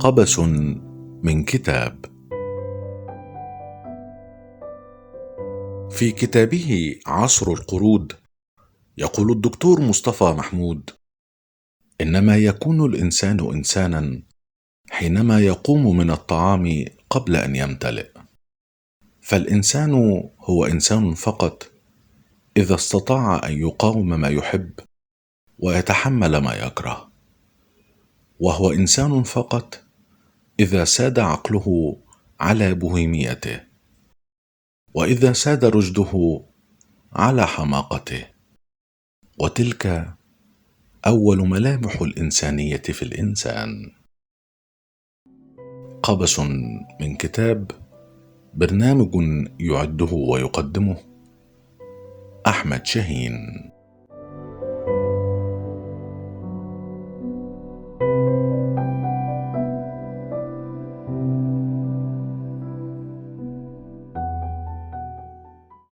قبس من كتاب. في كتابه عصر القرود يقول الدكتور مصطفى محمود: إنما يكون الإنسان إنسانا حينما يقوم من الطعام قبل أن يمتلئ. فالإنسان هو إنسان فقط إذا استطاع أن يقاوم ما يحب ويتحمل ما يكره، وهو إنسان فقط إذا ساد عقله على بهيميته، وإذا ساد رشده على حماقته. وتلك أول ملامح الإنسانية في الإنسان. قبس من كتاب، برنامج يعده ويقدمه أحمد شاهين.